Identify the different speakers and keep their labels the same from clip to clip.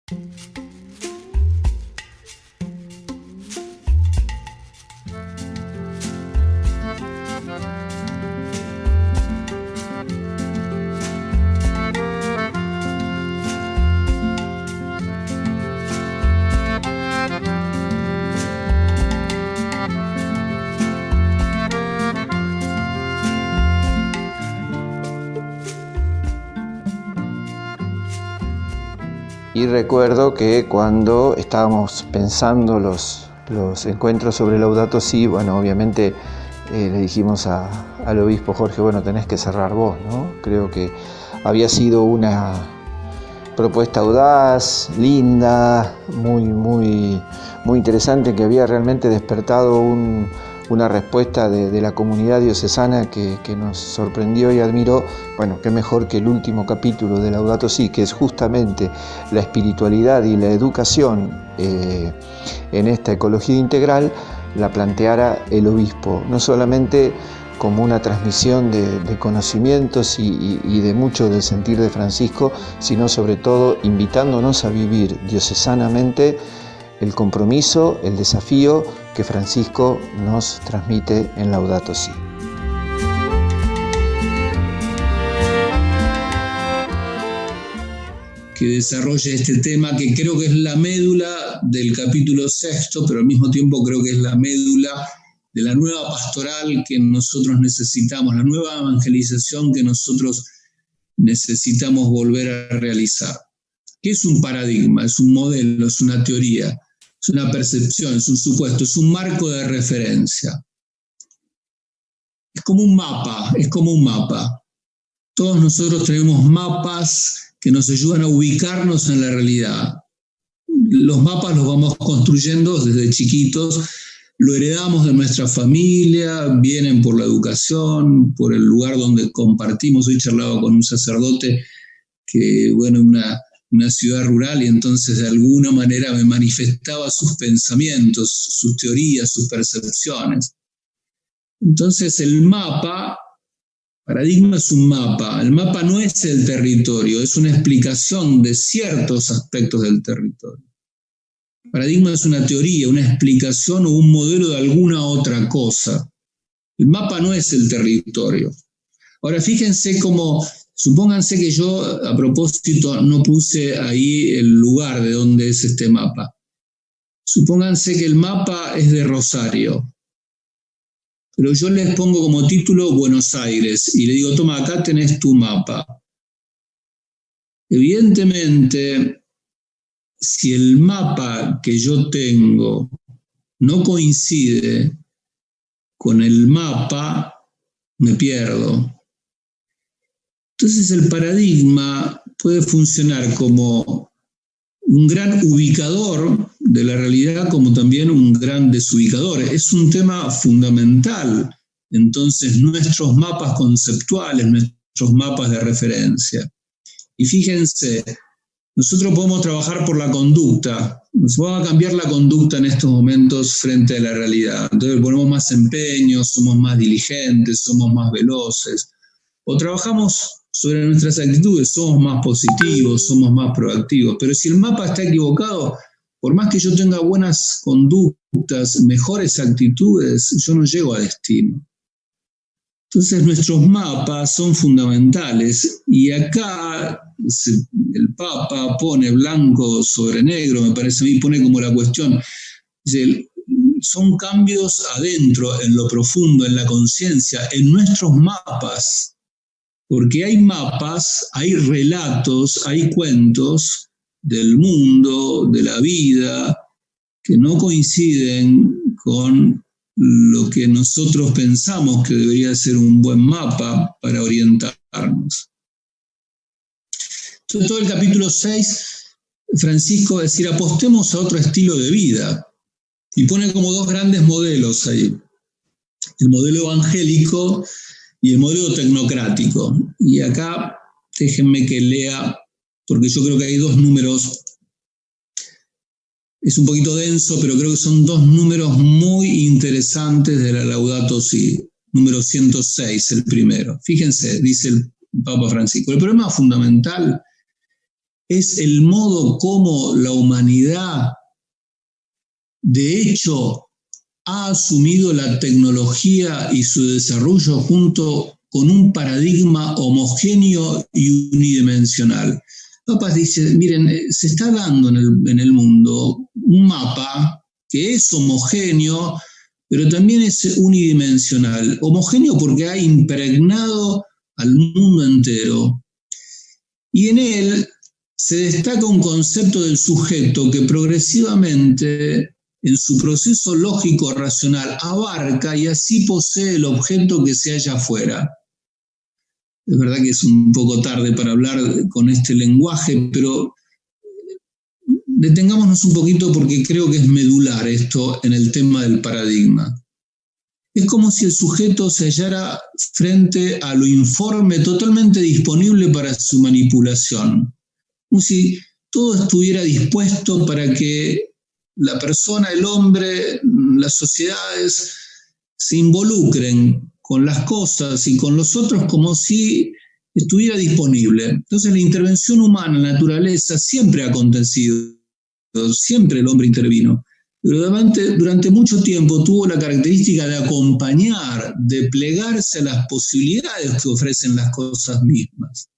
Speaker 1: Y recuerdo que cuando estábamos pensando los encuentros sobre Laudato Si, bueno, obviamente le dijimos al obispo Jorge, bueno, tenés que cerrar vos, ¿no? Creo que había sido una propuesta audaz, linda, muy interesante, que había realmente despertado una respuesta de la comunidad diocesana que nos sorprendió y admiró. Bueno, qué mejor que el último capítulo de Laudato Si, que es justamente la espiritualidad y la educación en esta ecología integral, la planteara el obispo, no solamente como una transmisión de conocimientos y de mucho del sentir de Francisco, sino sobre todo invitándonos a vivir diocesanamente el compromiso, el desafío que Francisco nos transmite en Laudato Si.
Speaker 2: Que desarrolle este tema que creo que es la médula del capítulo 6, pero al mismo tiempo creo que es la médula de la nueva pastoral que nosotros necesitamos, la nueva evangelización que nosotros necesitamos volver a realizar. ¿Qué es un paradigma? Es un modelo, es una teoría, es una percepción, es un supuesto, es un marco de referencia. Es como un mapa. Todos nosotros tenemos mapas que nos ayudan a ubicarnos en la realidad. Los mapas los vamos construyendo desde chiquitos, lo heredamos de nuestra familia, vienen por la educación, por el lugar donde compartimos. Hoy charlaba con un sacerdote que, bueno, una ciudad rural, y entonces de alguna manera me manifestaba sus pensamientos, sus teorías, sus percepciones. Entonces el paradigma es un mapa. El mapa no es el territorio, es una explicación de ciertos aspectos del territorio. Paradigma es una teoría, una explicación o un modelo de alguna otra cosa. El mapa no es el territorio. Ahora fíjense supónganse que yo a propósito no puse ahí el lugar de donde es este mapa. Supónganse que el mapa es de Rosario, pero yo les pongo como título Buenos Aires y le digo, toma, acá tenés tu mapa. Evidentemente, si el mapa que yo tengo no coincide con el mapa, me pierdo. Entonces el paradigma puede funcionar como un gran ubicador de la realidad, como también un gran desubicador. Es un tema fundamental. Entonces nuestros mapas conceptuales, nuestros mapas de referencia. Y fíjense, nosotros podemos trabajar por la conducta, nos vamos a cambiar la conducta en estos momentos frente a la realidad. Entonces ponemos más empeño, somos más diligentes, somos más veloces. O trabajamos sobre nuestras actitudes, somos más positivos, somos más proactivos. Pero si el mapa está equivocado, por más que yo tenga buenas conductas, mejores actitudes, yo no llego a destino. Entonces nuestros mapas son fundamentales, y acá el Papa pone blanco sobre negro, me parece a mí, pone como la cuestión, dice, son cambios adentro, en lo profundo, en la conciencia, en nuestros mapas, porque hay mapas, hay relatos, hay cuentos del mundo, de la vida, que no coinciden con lo que nosotros pensamos que debería ser un buen mapa para orientarnos. Entonces, todo el capítulo 6, Francisco va a decir, apostemos a otro estilo de vida, y pone como dos grandes modelos ahí, el modelo evangélico y el modelo tecnocrático. Y acá déjenme que lea, porque yo creo que hay dos números. Es un poquito denso, pero creo que son dos números muy interesantes de la Laudato Si. Número 106, el primero. Fíjense, dice el Papa Francisco, el problema fundamental es el modo como la humanidad, de hecho, ha asumido la tecnología y su desarrollo junto con un paradigma homogéneo y unidimensional. Papas dice, miren, se está dando en el mundo un mapa que es homogéneo, pero también es unidimensional. Homogéneo porque ha impregnado al mundo entero. Y en él se destaca un concepto del sujeto que progresivamente, en su proceso lógico racional, abarca y así posee el objeto que se halla afuera. Es verdad que es un poco tarde para hablar con este lenguaje, pero detengámonos un poquito porque creo que es medular esto en el tema del paradigma. Es como si el sujeto se hallara frente a lo informe totalmente disponible para su manipulación. Como si todo estuviera dispuesto para que la persona, el hombre, las sociedades se involucren con las cosas y con los otros como si estuviera disponible. Entonces la intervención humana en la naturaleza siempre ha acontecido, siempre el hombre intervino, pero durante mucho tiempo tuvo la característica de acompañar, de plegarse a las posibilidades que ofrecen las cosas mismas.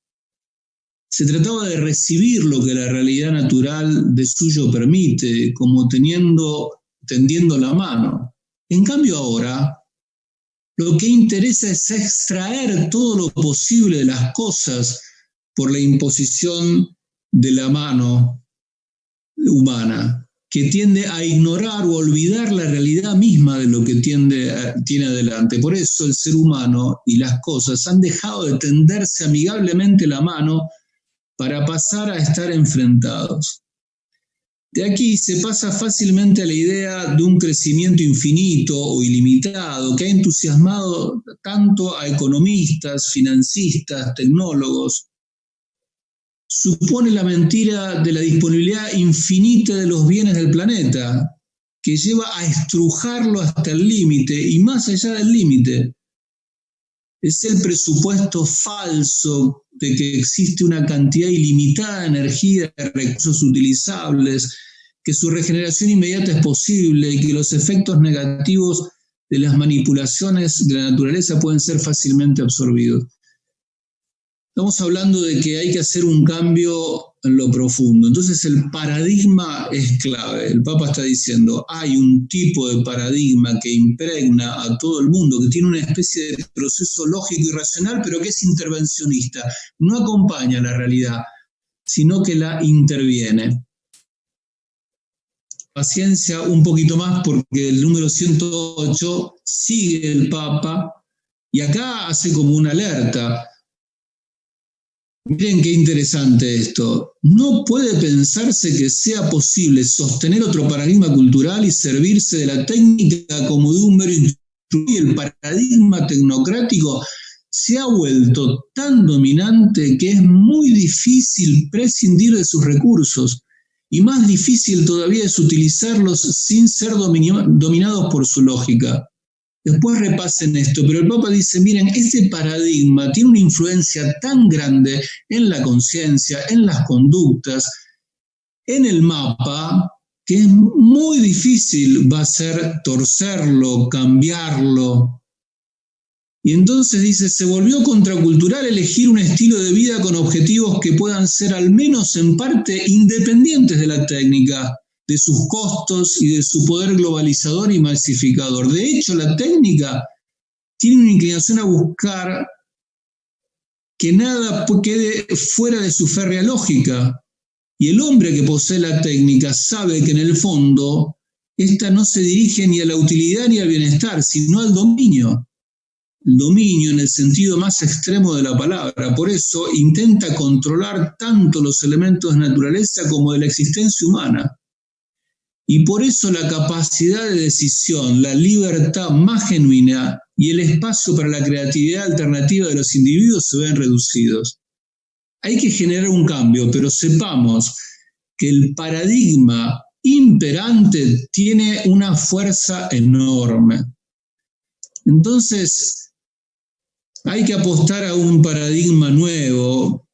Speaker 2: Se trataba de recibir lo que la realidad natural de suyo permite, como tendiendo la mano. En cambio ahora, lo que interesa es extraer todo lo posible de las cosas por la imposición de la mano humana, que tiende a ignorar o olvidar la realidad misma de lo que tiene adelante. Por eso el ser humano y las cosas han dejado de tenderse amigablemente la mano para pasar a estar enfrentados. De aquí se pasa fácilmente a la idea de un crecimiento infinito o ilimitado que ha entusiasmado tanto a economistas, financistas, tecnólogos. Supone la mentira de la disponibilidad infinita de los bienes del planeta, que lleva a estrujarlo hasta el límite y más allá del límite. Es el presupuesto falso de que existe una cantidad ilimitada de energía, de recursos utilizables, que su regeneración inmediata es posible y que los efectos negativos de las manipulaciones de la naturaleza pueden ser fácilmente absorbidos. Estamos hablando de que hay que hacer un cambio en lo profundo. Entonces el paradigma es clave. El Papa está diciendo, hay un tipo de paradigma que impregna a todo el mundo, que tiene una especie de proceso lógico y racional, pero que es intervencionista. No acompaña la realidad, sino que la interviene. Paciencia un poquito más porque el número 108 sigue el Papa y acá hace como una alerta. Miren qué interesante esto. No puede pensarse que sea posible sostener otro paradigma cultural y servirse de la técnica como de un mero instrumento. Y el paradigma tecnocrático se ha vuelto tan dominante que es muy difícil prescindir de sus recursos y más difícil todavía es utilizarlos sin ser dominados por su lógica. Después repasen esto, pero el Papa dice, miren, este paradigma tiene una influencia tan grande en la conciencia, en las conductas, en el mapa, que es muy difícil va a ser torcerlo, cambiarlo. Y entonces dice, se volvió contracultural elegir un estilo de vida con objetivos que puedan ser al menos en parte independientes de la técnica, de sus costos y de su poder globalizador y masificador. De hecho, la técnica tiene una inclinación a buscar que nada quede fuera de su férrea lógica. Y el hombre que posee la técnica sabe que en el fondo esta no se dirige ni a la utilidad ni al bienestar, sino al dominio. El dominio en el sentido más extremo de la palabra. Por eso intenta controlar tanto los elementos de naturaleza como de la existencia humana. Y por eso la capacidad de decisión, la libertad más genuina y el espacio para la creatividad alternativa de los individuos se ven reducidos. Hay que generar un cambio, pero sepamos que el paradigma imperante tiene una fuerza enorme. Entonces, hay que apostar a un paradigma nuevo.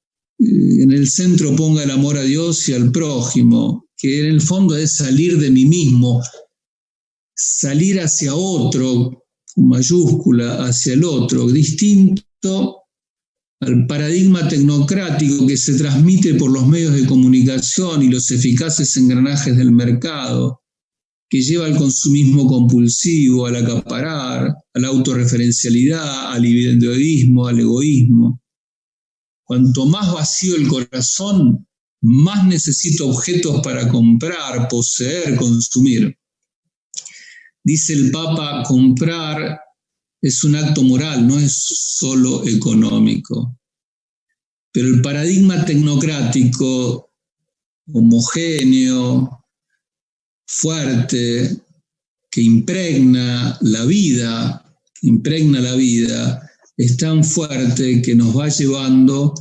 Speaker 2: en el centro ponga el amor a Dios y al prójimo, que en el fondo es salir de mí mismo, salir hacia otro, con mayúscula, hacia el otro, distinto al paradigma tecnocrático que se transmite por los medios de comunicación y los eficaces engranajes del mercado, que lleva al consumismo compulsivo, al acaparar, a la autorreferencialidad, al individualismo, al egoísmo. Cuanto más vacío el corazón, más necesito objetos para comprar, poseer, consumir. Dice el Papa, comprar es un acto moral, no es solo económico. Pero el paradigma tecnocrático, homogéneo, fuerte, que impregna la vida, es tan fuerte que nos va llevando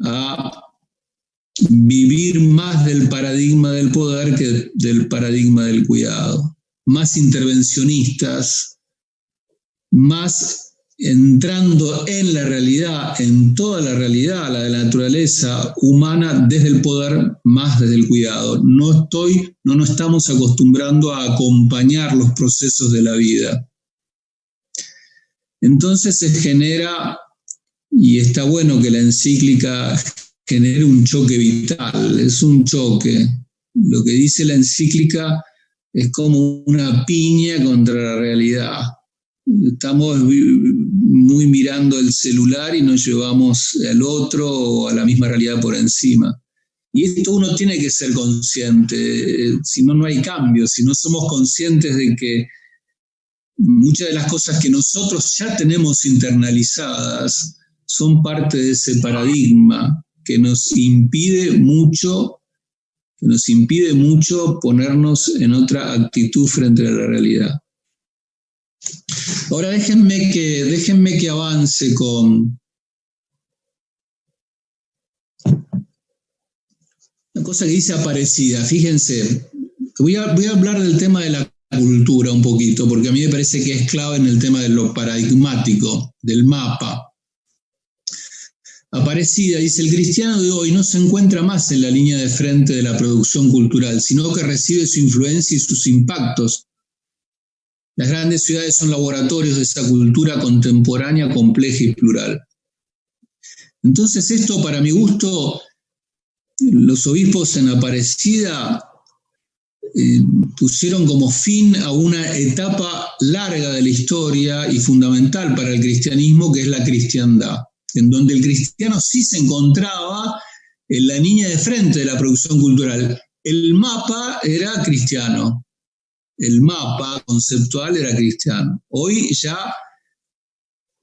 Speaker 2: a vivir más del paradigma del poder que del paradigma del cuidado. Más intervencionistas, más entrando en la realidad, en toda la realidad, la de la naturaleza humana, desde el poder, más desde el cuidado. No nos estamos acostumbrando a acompañar los procesos de la vida. Entonces se genera, y está bueno que la encíclica genere un choque vital, es un choque. Lo que dice la encíclica es como una piña contra la realidad. Estamos muy mirando el celular y nos llevamos al otro o a la misma realidad por encima. Y esto uno tiene que ser consciente, si no, no hay cambio. Si no somos conscientes de que muchas de las cosas que nosotros ya tenemos internalizadas son parte de ese paradigma que nos impide mucho ponernos en otra actitud frente a la realidad. Ahora déjenme que avance con una cosa que dice Aparecida. Fíjense, voy a hablar del tema de la cultura un poquito, porque a mí me parece que es clave en el tema de lo paradigmático, del mapa. Aparecida dice, el cristiano de hoy no se encuentra más en la línea de frente de la producción cultural, sino que recibe su influencia y sus impactos. Las grandes ciudades son laboratorios de esa cultura contemporánea, compleja y plural. Entonces esto, para mi gusto, los obispos en Aparecida pusieron como fin a una etapa larga de la historia y fundamental para el cristianismo, que es la cristiandad, en donde el cristiano sí se encontraba en la línea de frente de la producción cultural. El mapa era cristiano. El mapa conceptual era cristiano. Hoy ya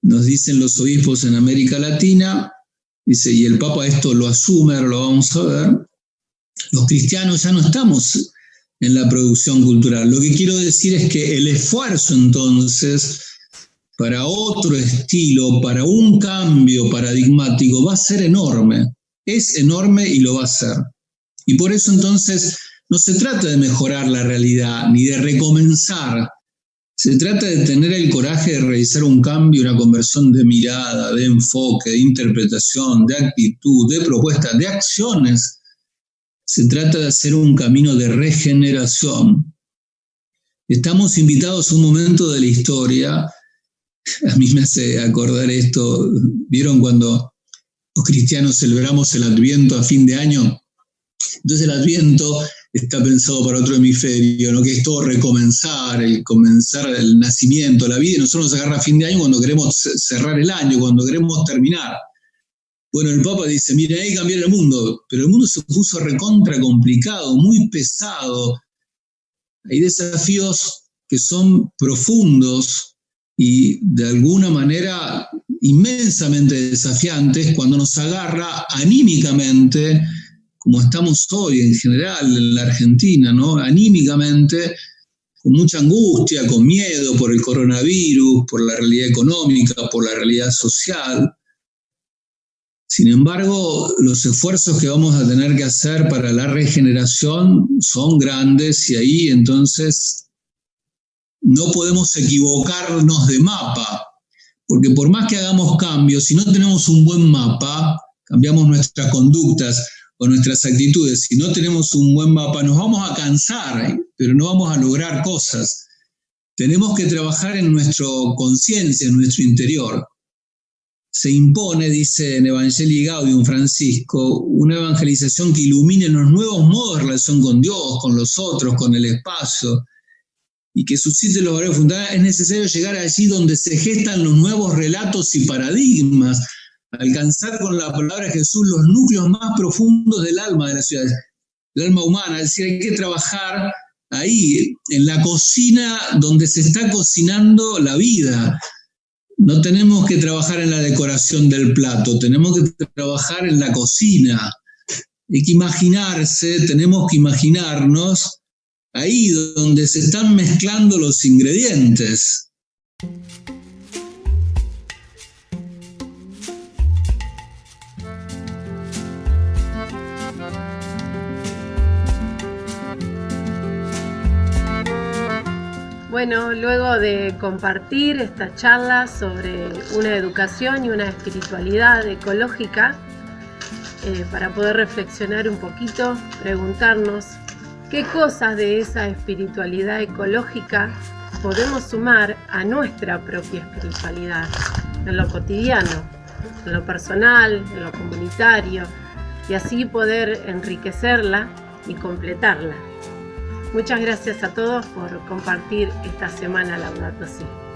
Speaker 2: nos dicen los obispos en América Latina, dice, y el Papa esto lo asume, ahora lo vamos a ver, los cristianos ya no estamos en la producción cultural. Lo que quiero decir es que el esfuerzo entonces para otro estilo, para un cambio paradigmático va a ser enorme. Es enorme y lo va a ser. Y por eso entonces no se trata de mejorar la realidad ni de recomenzar. Se trata de tener el coraje de realizar un cambio, una conversión de mirada, de enfoque, de interpretación, de actitud, de propuesta, de acciones. Se trata de hacer un camino de regeneración. Estamos invitados a un momento de la historia. A mí me hace acordar esto. ¿Vieron cuando los cristianos celebramos el Adviento a fin de año? Entonces el Adviento está pensado para otro hemisferio, ¿no? Que es todo recomenzar, comenzar el nacimiento, la vida, y nosotros nos agarra a fin de año cuando queremos cerrar el año, cuando queremos terminar. Bueno, el Papa dice, miren, hay que cambiar el mundo, pero el mundo se puso recontra complicado, muy pesado. Hay desafíos que son profundos y de alguna manera inmensamente desafiantes cuando nos agarra anímicamente, como estamos hoy en general en la Argentina, ¿no? Anímicamente, con mucha angustia, con miedo por el coronavirus, por la realidad económica, por la realidad social. Sin embargo, los esfuerzos que vamos a tener que hacer para la regeneración son grandes y ahí entonces no podemos equivocarnos de mapa, porque por más que hagamos cambios, si no tenemos un buen mapa, cambiamos nuestras conductas o nuestras actitudes. Si no tenemos un buen mapa, nos vamos a cansar, pero no vamos a lograr cosas. Tenemos que trabajar en nuestra conciencia, en nuestro interior. Se impone, dice en Evangelii Gaudium Francisco, una evangelización que ilumine los nuevos modos de relación con Dios, con los otros, con el espacio, y que suscite los valores fundamentales. Es necesario llegar allí donde se gestan los nuevos relatos y paradigmas, alcanzar con la palabra de Jesús los núcleos más profundos del alma de la ciudad, del alma humana. Es decir, hay que trabajar ahí, en la cocina donde se está cocinando la vida. No tenemos que trabajar en la decoración del plato, tenemos que trabajar en la cocina. Hay que imaginarse, tenemos que imaginarnos ahí donde se están mezclando los ingredientes.
Speaker 3: Bueno, luego de compartir esta charla sobre una educación y una espiritualidad ecológica, para poder reflexionar un poquito, preguntarnos qué cosas de esa espiritualidad ecológica podemos sumar a nuestra propia espiritualidad, en lo cotidiano, en lo personal, en lo comunitario, y así poder enriquecerla y completarla. Muchas gracias a todos por compartir esta semana Laudato Si.